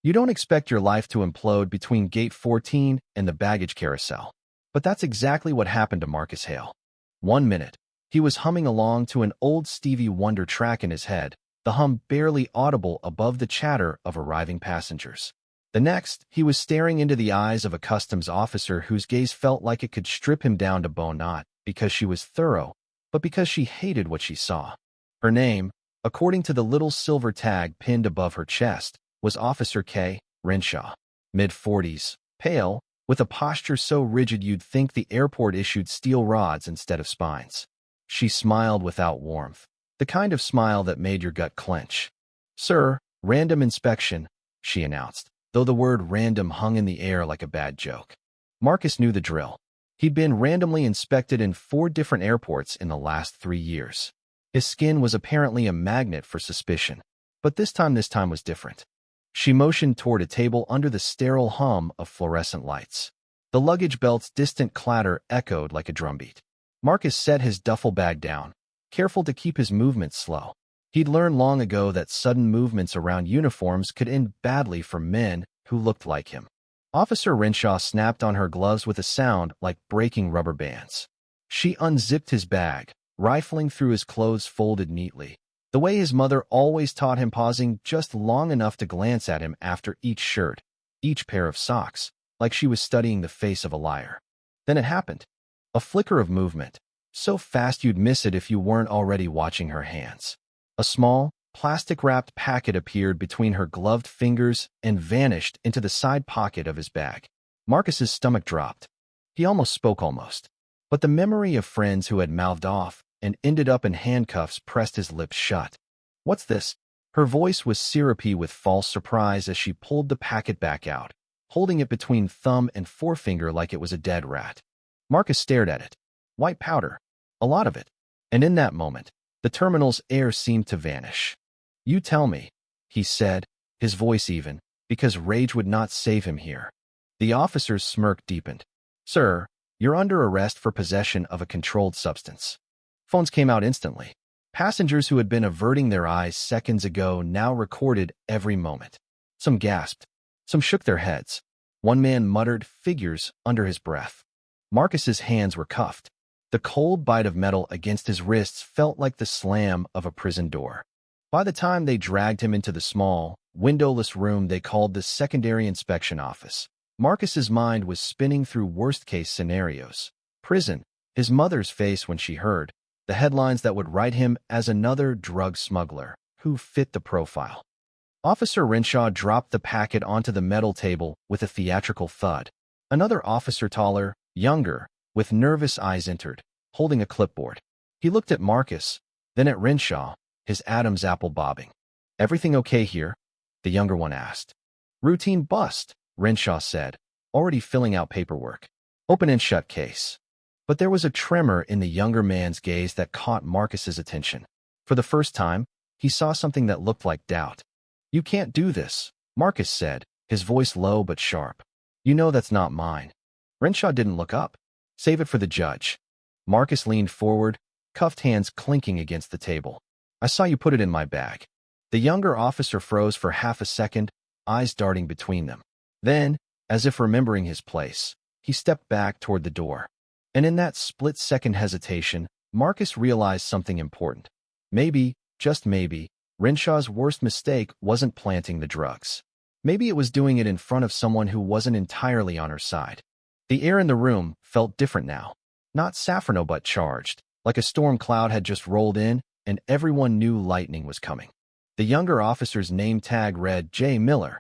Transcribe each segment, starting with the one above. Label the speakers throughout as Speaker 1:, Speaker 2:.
Speaker 1: You don't expect your life to implode between Gate 14 and the baggage carousel. But that's exactly what happened to Marcus Hale. One minute, he was humming along to an old Stevie Wonder track in his head, the hum barely audible above the chatter of arriving passengers. The next, he was staring into the eyes of a customs officer whose gaze felt like it could strip him down to bone, not because she was thorough, but because she hated what she saw. Her name, according to the little silver tag pinned above her chest, was Officer K. Renshaw. Mid-40s, pale, with a posture so rigid you'd think the airport issued steel rods instead of spines. She smiled without warmth, the kind of smile that made your gut clench. "Sir, random inspection," she announced, though the word random hung in the air like a bad joke. Marcus knew the drill. He'd been randomly inspected in 4 different airports in the last 3 years. His skin was apparently a magnet for suspicion. But this time was different. She motioned toward a table under the sterile hum of fluorescent lights. The luggage belt's distant clatter echoed like a drumbeat. Marcus set his duffel bag down, careful to keep his movements slow. He'd learned long ago that sudden movements around uniforms could end badly for men who looked like him. Officer Renshaw snapped on her gloves with a sound like breaking rubber bands. She unzipped his bag, rifling through his clothes folded neatly, the way his mother always taught him, pausing just long enough to glance at him after each shirt, each pair of socks, like she was studying the face of a liar. Then it happened. A flicker of movement, so fast you'd miss it if you weren't already watching her hands. A small, plastic-wrapped packet appeared between her gloved fingers and vanished into the side pocket of his bag. Marcus's stomach dropped. He almost spoke. But the memory of friends who had mouthed off and ended up in handcuffs pressed his lips shut. "What's this?" Her voice was syrupy with false surprise as she pulled the packet back out, holding it between thumb and forefinger like it was a dead rat. Marcus stared at it. White powder. A lot of it. And in that moment, the terminal's air seemed to vanish. "You tell me," he said, his voice even, because rage would not save him here. The officer's smirk deepened. "Sir, you're under arrest for possession of a controlled substance." Phones came out instantly. Passengers who had been averting their eyes seconds ago now recorded every moment. Some gasped. Some shook their heads. One man muttered figures under his breath. Marcus's hands were cuffed. The cold bite of metal against his wrists felt like the slam of a prison door. By the time they dragged him into the small, windowless room they called the secondary inspection office, Marcus's mind was spinning through worst-case scenarios. Prison, his mother's face when she heard, the headlines that would write him as another drug smuggler who fit the profile. Officer Renshaw dropped the packet onto the metal table with a theatrical thud. Another officer, taller, younger, with nervous eyes, entered, holding a clipboard. He looked at Marcus, then at Renshaw, his Adam's apple bobbing. "Everything okay here?" the younger one asked. "Routine bust," Renshaw said, already filling out paperwork. "Open and shut case." But there was a tremor in the younger man's gaze that caught Marcus's attention. For the first time, he saw something that looked like doubt. "You can't do this," Marcus said, his voice low but sharp. "You know that's not mine." Renshaw didn't look up. "Save it for the judge." Marcus leaned forward, cuffed hands clinking against the table. "I saw you put it in my bag." The younger officer froze for half a second, eyes darting between them. Then, as if remembering his place, he stepped back toward the door. And in that split-second hesitation, Marcus realized something important. Maybe, just maybe, Renshaw's worst mistake wasn't planting the drugs. Maybe it was doing it in front of someone who wasn't entirely on her side. The air in the room felt different now. Not saffron but charged, like a storm cloud had just rolled in and everyone knew lightning was coming. The younger officer's name tag read J. Miller.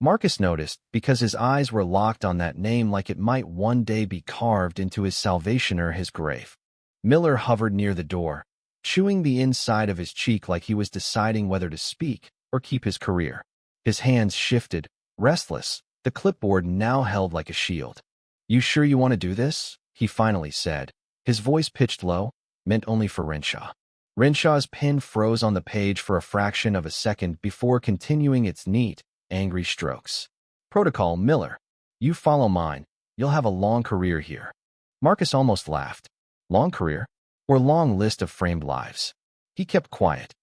Speaker 1: Marcus noticed because his eyes were locked on that name like it might one day be carved into his salvation or his grave. Miller hovered near the door, chewing the inside of his cheek like he was deciding whether to speak or keep his career. His hands shifted, restless, the clipboard now held like a shield. "You sure you want to do this?" he finally said, his voice pitched low, meant only for Renshaw. Renshaw's pen froze on the page for a fraction of a second before continuing its neat, angry strokes. "Protocol, Miller. You follow mine. You'll have a long career here." Marcus almost laughed. Long career? Or long list of framed lives? He kept quiet.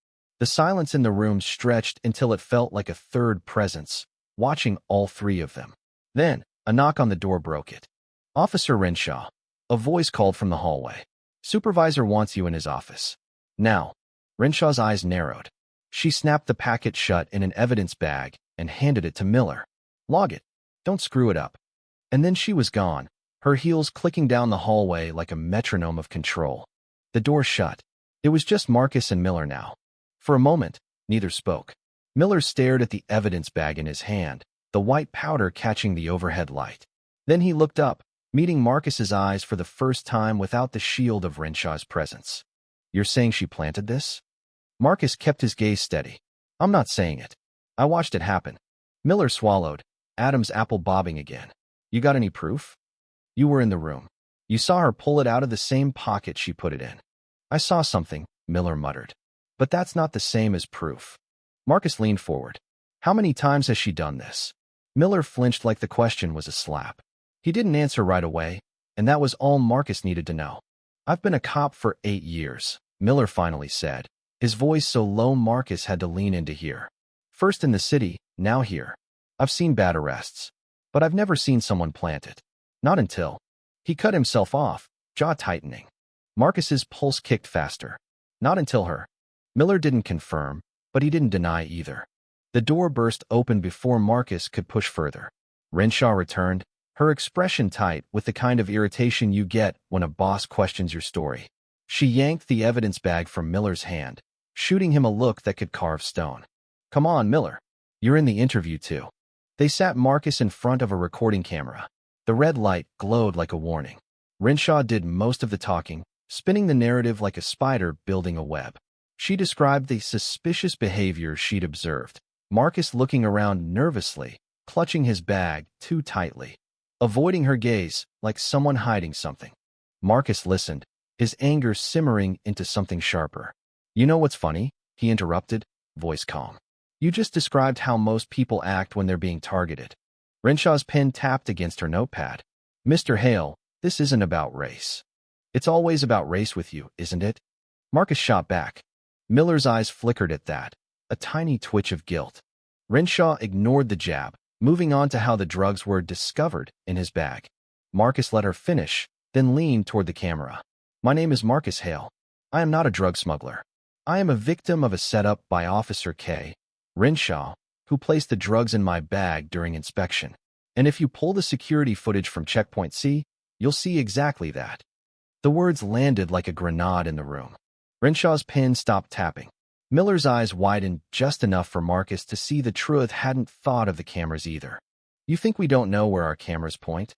Speaker 1: The silence in the room stretched until it felt like a third presence, watching all three of them. Then, a knock on the door broke it. Officer Renshaw. A voice called from the hallway. Supervisor wants you in his office. Now. Renshaw's eyes narrowed. She snapped the packet shut in an evidence bag and handed it to Miller. Log it. Don't screw it up. And then she was gone, her heels clicking down the hallway like a metronome of control. The door shut. It was just Marcus and Miller now. For a moment, neither spoke. Miller stared at the evidence bag in his hand, the white powder catching the overhead light. Then he looked up, meeting Marcus's eyes for the first time without the shield of Renshaw's presence. You're saying she planted this? Marcus kept his gaze steady. I'm not saying it. I watched it happen. Miller swallowed, Adam's apple bobbing again. You got any proof? You were in the room. You saw her pull it out of the same pocket she put it in. I saw something, Miller muttered. But that's not the same as proof. Marcus leaned forward. How many times has she done this? Miller flinched like the question was a slap. He didn't answer right away, and that was all Marcus needed to know. I've been a cop for 8 years, Miller finally said, his voice so low Marcus had to lean in to hear. First in the city, now here. I've seen bad arrests, but I've never seen someone plant it. Not until. He cut himself off, jaw tightening. Marcus's pulse kicked faster. Not until her. Miller didn't confirm, but he didn't deny either. The door burst open before Marcus could push further. Renshaw returned, her expression tight with the kind of irritation you get when a boss questions your story. She yanked the evidence bag from Miller's hand, shooting him a look that could carve stone. Come on, Miller. You're in the interview too. They sat Marcus in front of a recording camera. The red light glowed like a warning. Renshaw did most of the talking, spinning the narrative like a spider building a web. She described the suspicious behavior she'd observed. Marcus looking around nervously, clutching his bag too tightly, avoiding her gaze like someone hiding something. Marcus listened, his anger simmering into something sharper. You know what's funny? He interrupted, voice calm. You just described how most people act when they're being targeted. Renshaw's pen tapped against her notepad. Mr. Hale, this isn't about race. It's always about race with you, isn't it? Marcus shot back. Miller's eyes flickered at that, a tiny twitch of guilt. Renshaw ignored the jab, moving on to how the drugs were discovered in his bag. Marcus let her finish, then leaned toward the camera. My name is Marcus Hale. I am not a drug smuggler. I am a victim of a setup by Officer K. Renshaw, who placed the drugs in my bag during inspection. And if you pull the security footage from Checkpoint C, you'll see exactly that. The words landed like a grenade in the room. Renshaw's pen stopped tapping. Miller's eyes widened just enough for Marcus to see the truth hadn't thought of the cameras either. You think we don't know where our cameras point?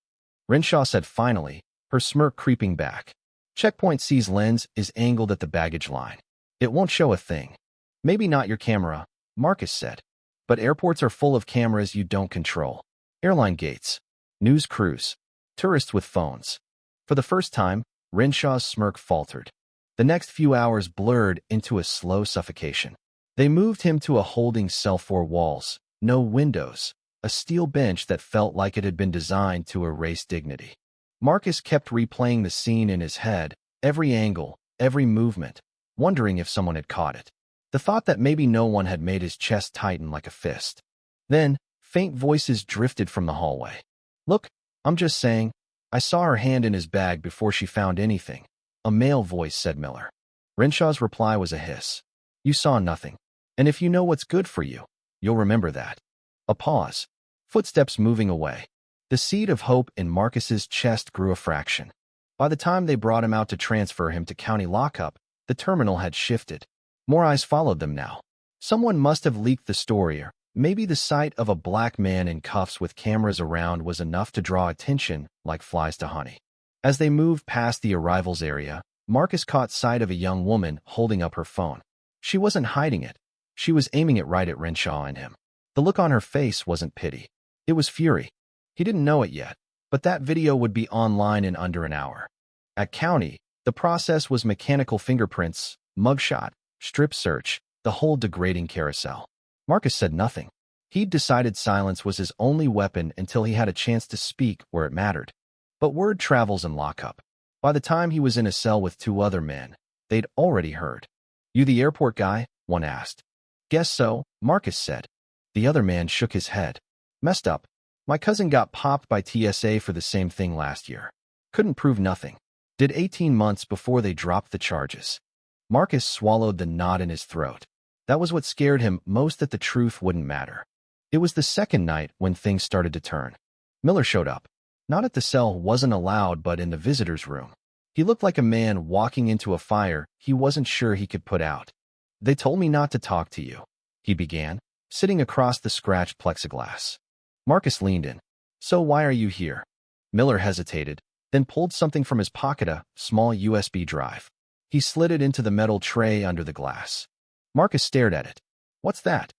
Speaker 1: Renshaw said finally, her smirk creeping back. Checkpoint C's lens is angled at the baggage line. It won't show a thing. Maybe not your camera, Marcus said. But airports are full of cameras you don't control. Airline gates, news crews, tourists with phones. For the first time, Renshaw's smirk faltered. The next few hours blurred into a slow suffocation. They moved him to a holding cell, 4 walls, no windows, a steel bench that felt like it had been designed to erase dignity. Marcus kept replaying the scene in his head, every angle, every movement, wondering if someone had caught it. The thought that maybe no one had made his chest tighten like a fist. Then, faint voices drifted from the hallway. Look, I'm just saying, I saw her hand in his bag before she found anything. A male voice said Miller. Renshaw's reply was a hiss. You saw nothing. And if you know what's good for you, you'll remember that. A pause. Footsteps moving away. The seed of hope in Marcus's chest grew a fraction. By the time they brought him out to transfer him to county lockup, the terminal had shifted. More eyes followed them now. Someone must have leaked the story, or maybe the sight of a black man in cuffs with cameras around was enough to draw attention like flies to honey. As they moved past the arrivals area, Marcus caught sight of a young woman holding up her phone. She wasn't hiding it. She was aiming it right at Renshaw and him. The look on her face wasn't pity. It was fury. He didn't know it yet, but that video would be online in under an hour. At county, the process was mechanical fingerprints, mugshot, strip search, the whole degrading carousel. Marcus said nothing. He'd decided silence was his only weapon until he had a chance to speak where it mattered. But word travels in lockup. By the time he was in a cell with 2 other men, they'd already heard. You the airport guy? One asked. Guess so, Marcus said. The other man shook his head. Messed up. My cousin got popped by TSA for the same thing last year. Couldn't prove nothing. Did 18 months before they dropped the charges. Marcus swallowed the knot in his throat. That was what scared him most, that the truth wouldn't matter. It was the second night when things started to turn. Miller showed up. Not at the cell, wasn't allowed, but in the visitor's room. He looked like a man walking into a fire he wasn't sure he could put out. They told me not to talk to you, he began, sitting across the scratched plexiglass. Marcus leaned in. So why are you here? Miller hesitated, then pulled something from his pocket, a small USB drive. He slid it into the metal tray under the glass. Marcus stared at it. What's that?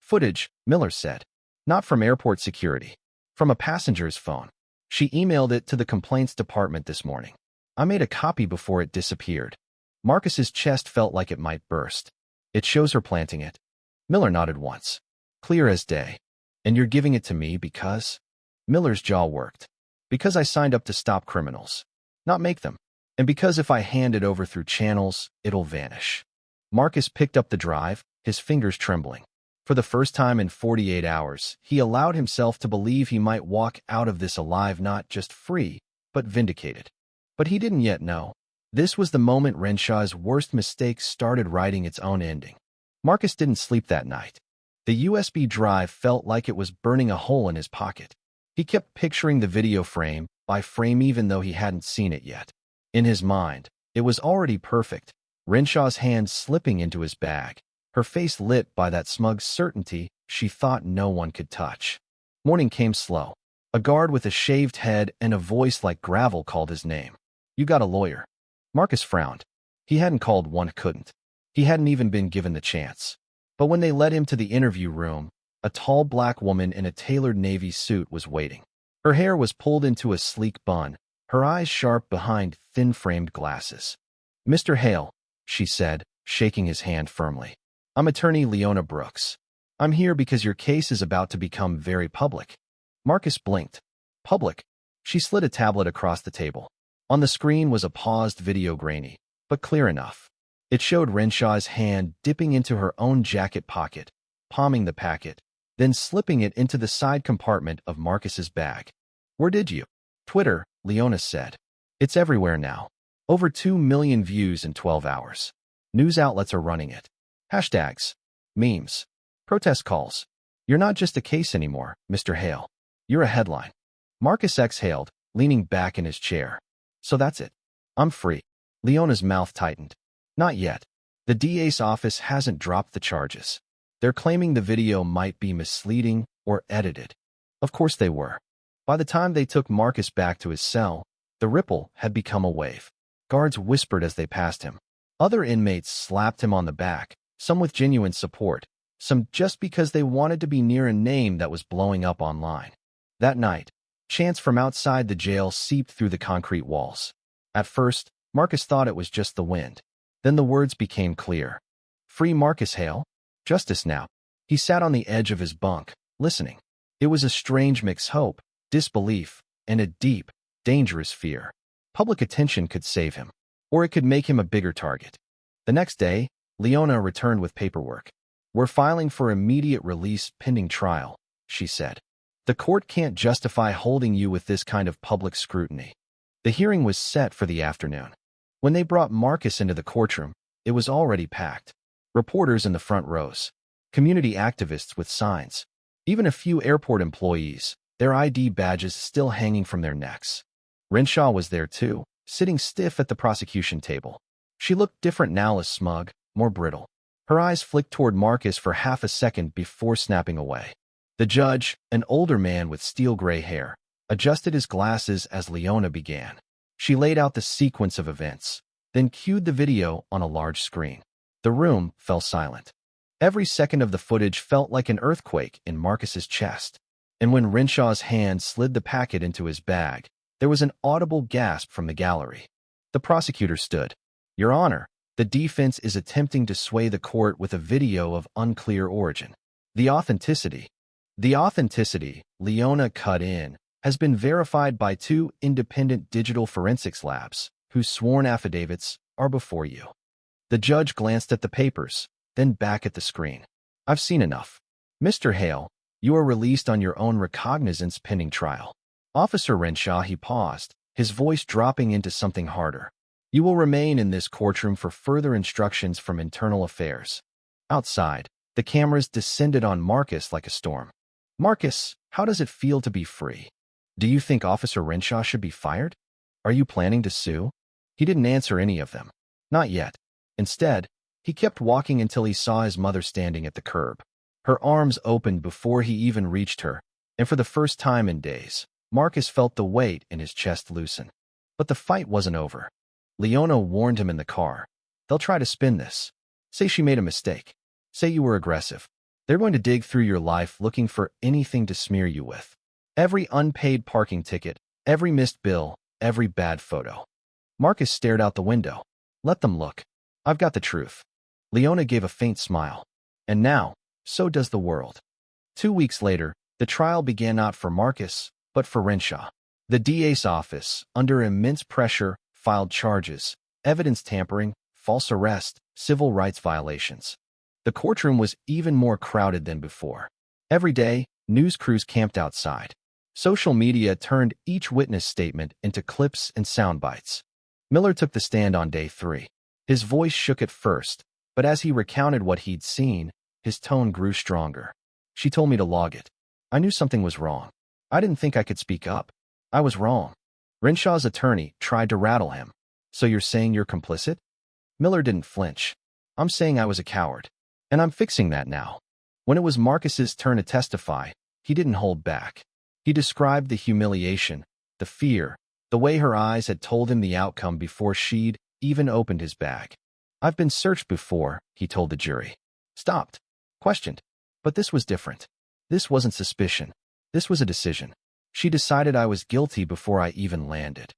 Speaker 1: Footage, Miller said. Not from airport security. From a passenger's phone. She emailed it to the complaints department this morning. I made a copy before it disappeared. Marcus's chest felt like it might burst. It shows her planting it. Miller nodded once. Clear as day. And you're giving it to me because? Miller's jaw worked. Because I signed up to stop criminals. Not make them. And because if I hand it over through channels, it'll vanish. Marcus picked up the drive, his fingers trembling. For the first time in 48 hours, he allowed himself to believe he might walk out of this alive, not just free, but vindicated. But he didn't yet know. This was the moment Renshaw's worst mistake started writing its own ending. Marcus didn't sleep that night. The USB drive felt like it was burning a hole in his pocket. He kept picturing the video frame by frame even though he hadn't seen it yet. In his mind, it was already perfect. Renshaw's hand slipping into his bag, her face lit by that smug certainty she thought no one could touch. Morning came slow. A guard with a shaved head and a voice like gravel called his name. You got a lawyer? Marcus frowned. He hadn't called one, couldn't. He hadn't even been given the chance. But when they led him to the interview room, a tall black woman in a tailored navy suit was waiting. Her hair was pulled into a sleek bun, her eyes sharp behind thin-framed glasses. Mr. Hale, she said, shaking his hand firmly. I'm attorney Leona Brooks. I'm here because your case is about to become very public. Marcus blinked. Public? She slid a tablet across the table. On the screen was a paused video, grainy, but clear enough. It showed Renshaw's hand dipping into her own jacket pocket, palming the packet, then slipping it into the side compartment of Marcus's bag. Where did you? Twitter, Leona said. It's everywhere now. Over 2 million views in 12 hours. News outlets are running it. Hashtags. Memes. Protest calls. You're not just a case anymore, Mr. Hale. You're a headline. Marcus exhaled, leaning back in his chair. So that's it. I'm free. Leona's mouth tightened. Not yet. The DA's office hasn't dropped the charges. They're claiming the video might be misleading or edited. Of course they were. By the time they took Marcus back to his cell, the ripple had become a wave. Guards whispered as they passed him. Other inmates slapped him on the back, some with genuine support, some just because they wanted to be near a name that was blowing up online. That night, chants from outside the jail seeped through the concrete walls. At first, Marcus thought it was just the wind. Then the words became clear. Free Marcus Hale? Justice now. He sat on the edge of his bunk, listening. It was a strange mix: hope, disbelief, and a deep, dangerous fear. Public attention could save him, or it could make him a bigger target. The next day, Leona returned with paperwork. We're filing for immediate release pending trial, she said. The court can't justify holding you with this kind of public scrutiny. The hearing was set for the afternoon. When they brought Marcus into the courtroom, it was already packed. Reporters in the front rows, community activists with signs, even a few airport employees, their ID badges still hanging from their necks. Renshaw was there too, sitting stiff at the prosecution table. She looked different now, less smug, more brittle. Her eyes flicked toward Marcus for half a second before snapping away. The judge, an older man with steel gray hair, adjusted his glasses as Leona began. She laid out the sequence of events, then cued the video on a large screen. The room fell silent. Every second of the footage felt like an earthquake in Marcus's chest. And when Renshaw's hand slid the packet into his bag, there was an audible gasp from the gallery. The prosecutor stood. Your Honor, the defense is attempting to sway the court with a video of unclear origin. The authenticity, Leona cut in, has been verified by 2 independent digital forensics labs, whose sworn affidavits are before you. The judge glanced at the papers, then back at the screen. I've seen enough. Mr. Hale, You are released on your own recognizance pending trial. Officer Renshaw, he paused, his voice dropping into something harder. You will remain in this courtroom for further instructions from internal affairs. Outside, the cameras descended on Marcus like a storm. Marcus, how does it feel to be free? Do you think Officer Renshaw should be fired? Are you planning to sue? He didn't answer any of them. Not yet. Instead, he kept walking until he saw his mother standing at the curb. Her arms opened before he even reached her, and for the first time in days, Marcus felt the weight in his chest loosen. But the fight wasn't over. Leona warned him in the car. They'll try to spin this. Say she made a mistake. Say you were aggressive. They're going to dig through your life looking for anything to smear you with. Every unpaid parking ticket, every missed bill, every bad photo. Marcus stared out the window. Let them look. I've got the truth. Leona gave a faint smile. And now, so does the world. 2 weeks later, the trial began not for Marcus, but for Renshaw. The DA's office, under immense pressure, filed charges, evidence tampering, false arrest, civil rights violations. The courtroom was even more crowded than before. Every day, news crews camped outside. Social media turned each witness statement into clips and sound bites. Miller took the stand on day 3. His voice shook at first, but as he recounted what he'd seen, his tone grew stronger. She told me to log it. I knew something was wrong. I didn't think I could speak up. I was wrong. Renshaw's attorney tried to rattle him. So you're saying you're complicit? Miller didn't flinch. I'm saying I was a coward. And I'm fixing that now. When it was Marcus's turn to testify, he didn't hold back. He described the humiliation, the fear, the way her eyes had told him the outcome before she'd even opened his bag. I've been searched before, he told the jury. Stopped. Questioned. But this was different. This wasn't suspicion. This was a decision. She decided I was guilty before I even landed.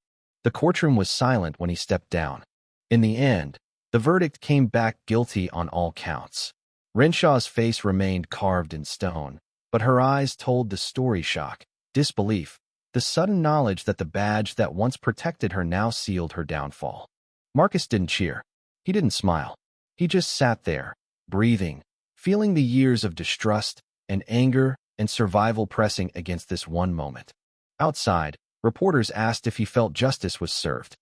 Speaker 1: The courtroom was silent when he stepped down. In the end, the verdict came back guilty on all counts. Renshaw's face remained carved in stone, but her eyes told the story: shock, disbelief, the sudden knowledge that the badge that once protected her now sealed her downfall. Marcus didn't cheer. He didn't smile. He just sat there, breathing, feeling the years of distrust and anger and survival pressing against this one moment. Outside, reporters asked if he felt justice was served.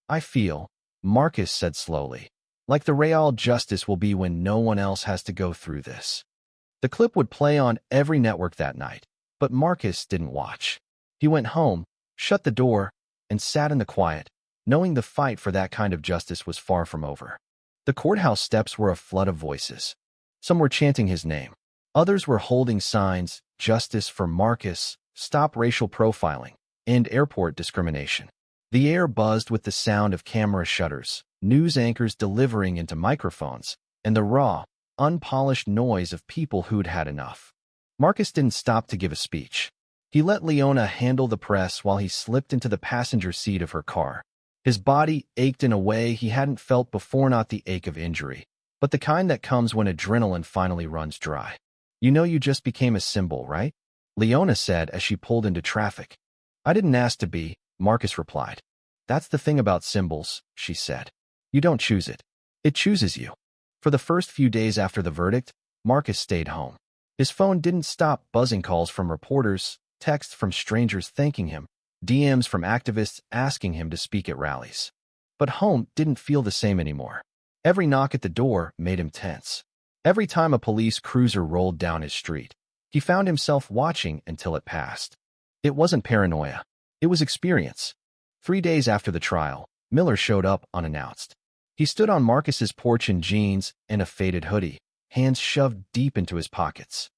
Speaker 1: I feel, Marcus said slowly, like the real justice will be when no one else has to go through this. The clip would play on every network that night, but Marcus didn't watch. He went home, shut the door, and sat in the quiet, knowing the fight for that kind of justice was far from over. The courthouse steps were a flood of voices. Some were chanting his name. Others were holding signs: justice for Marcus, stop racial profiling, end airport discrimination. The air buzzed with the sound of camera shutters, news anchors delivering into microphones, and the raw, unpolished noise of people who'd had enough. Marcus didn't stop to give a speech. He let Leona handle the press while he slipped into the passenger seat of her car. His body ached in a way he hadn't felt before, not the ache of injury, but the kind that comes when adrenaline finally runs dry. You know, you just became a symbol, right? Leona said as she pulled into traffic. I didn't ask to be, Marcus replied. That's the thing about symbols, she said. You don't choose it. It chooses you. For the first few days after the verdict, Marcus stayed home. His phone didn't stop buzzing: calls from reporters, texts from strangers thanking him, DMs from activists asking him to speak at rallies. But home didn't feel the same anymore. Every knock at the door made him tense. Every time a police cruiser rolled down his street, he found himself watching until it passed. It wasn't paranoia. It was experience. 3 days after the trial, Miller showed up unannounced. He stood on Marcus's porch in jeans and a faded hoodie, hands shoved deep into his pockets.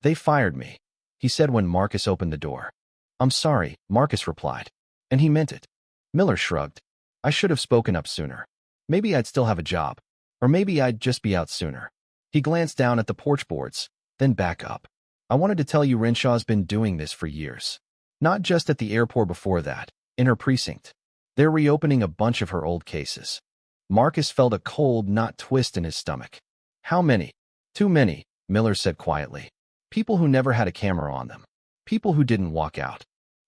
Speaker 1: They fired me, he said when Marcus opened the door. I'm sorry, Marcus replied. And he meant it. Miller shrugged. I should have spoken up sooner. Maybe I'd still have a job. Or maybe I'd just be out sooner. He glanced down at the porch boards, then back up. I wanted to tell you Renshaw's been doing this for years. Not just at the airport before that, in her precinct. They're reopening a bunch of her old cases. Marcus felt a cold knot twist in his stomach. How many? Too many, Miller said quietly. People who never had a camera on them. People who didn't walk out.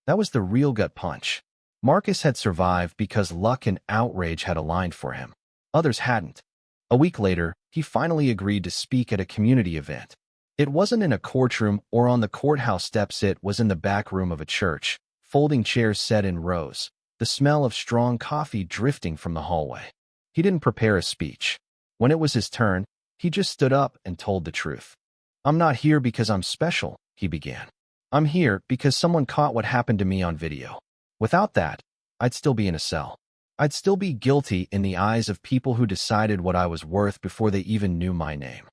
Speaker 1: That was the real gut punch. Marcus had survived because luck and outrage had aligned for him. Others hadn't. A week later, he finally agreed to speak at a community event. It wasn't in a courtroom or on the courthouse steps. It was in the back room of a church, folding chairs set in rows, the smell of strong coffee drifting from the hallway. He didn't prepare a speech. When it was his turn, he just stood up and told the truth. "I'm not here because I'm special," he began. "I'm here because someone caught what happened to me on video. Without that, I'd still be in a cell. I'd still be guilty in the eyes of people who decided what I was worth before they even knew my name."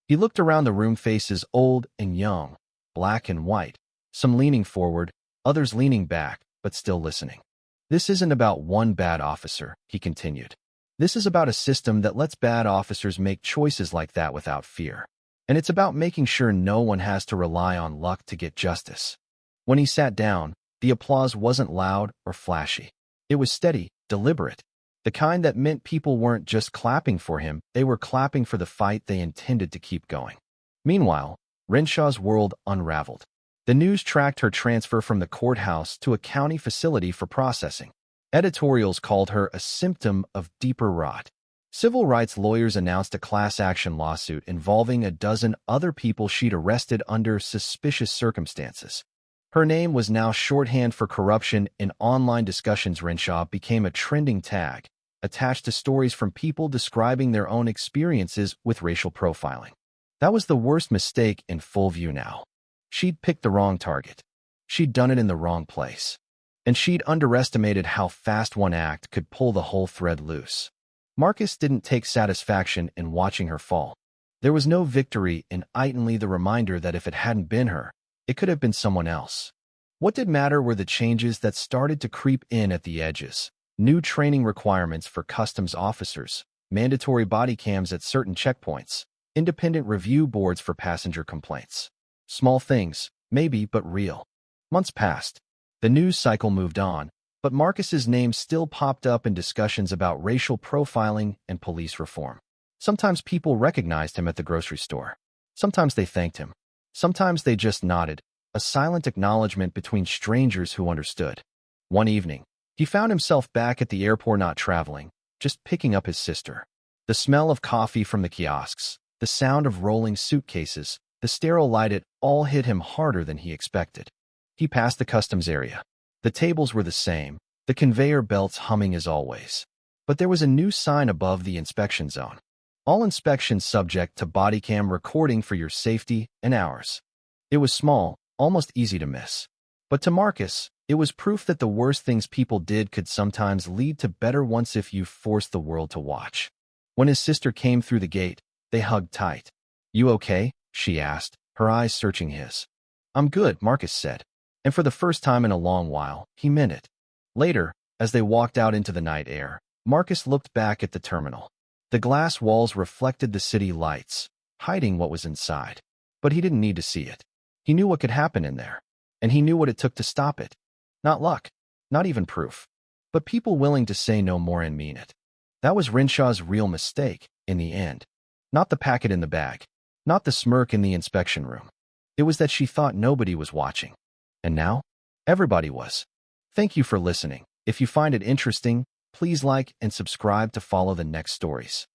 Speaker 1: He looked around the room, faces old and young, black and white, some leaning forward, others leaning back, but still listening. "This isn't about one bad officer," he continued. "This is about a system that lets bad officers make choices like that without fear. And it's about making sure no one has to rely on luck to get justice." When he sat down, the applause wasn't loud or flashy. It was steady, deliberate, the kind that meant people weren't just clapping for him, they were clapping for the fight they intended to keep going. Meanwhile, Renshaw's world unraveled. The news tracked her transfer from the courthouse to a county facility for processing. Editorials called her a symptom of deeper rot. Civil rights lawyers announced a class action lawsuit involving a dozen other people she'd arrested under suspicious circumstances. Her name was now shorthand for corruption in online discussions. Renshaw became a trending tag, attached to stories from people describing their own experiences with racial profiling. That was the worst mistake in full view now. She'd picked the wrong target. She'd done it in the wrong place. And she'd underestimated how fast one act could pull the whole thread loose. Marcus didn't take satisfaction in watching her fall. There was no victory in only the reminder that if it hadn't been her, it could have been someone else. What did matter were the changes that started to creep in at the edges. New training requirements for customs officers, mandatory body cams at certain checkpoints, independent review boards for passenger complaints. Small things, maybe, but real. Months passed. The news cycle moved on, but Marcus's name still popped up in discussions about racial profiling and police reform. Sometimes people recognized him at the grocery store. Sometimes they thanked him. Sometimes they just nodded, a silent acknowledgement between strangers who understood. One evening, he found himself back at the airport, not traveling, just picking up his sister. The smell of coffee from the kiosks, the sound of rolling suitcases, the sterile light, it all hit him harder than he expected. He passed the customs area. The tables were the same, the conveyor belts humming as always. But there was a new sign above the inspection zone. All inspections subject to bodycam recording for your safety and ours. It was small, almost easy to miss. But to Marcus, it was proof that the worst things people did could sometimes lead to better ones if you forced the world to watch. When his sister came through the gate, they hugged tight. "You okay?" she asked, her eyes searching his. "I'm good," Marcus said. And for the first time in a long while, he meant it. Later, as they walked out into the night air, Marcus looked back at the terminal. The glass walls reflected the city lights, hiding what was inside. But he didn't need to see it. He knew what could happen in there. And he knew what it took to stop it. Not luck, not even proof, but people willing to say no more and mean it. That was Renshaw's real mistake, in the end. Not the packet in the bag. Not the smirk in the inspection room. It was that she thought nobody was watching. And now, everybody was. Thank you for listening. If you find it interesting, please like and subscribe to follow the next stories.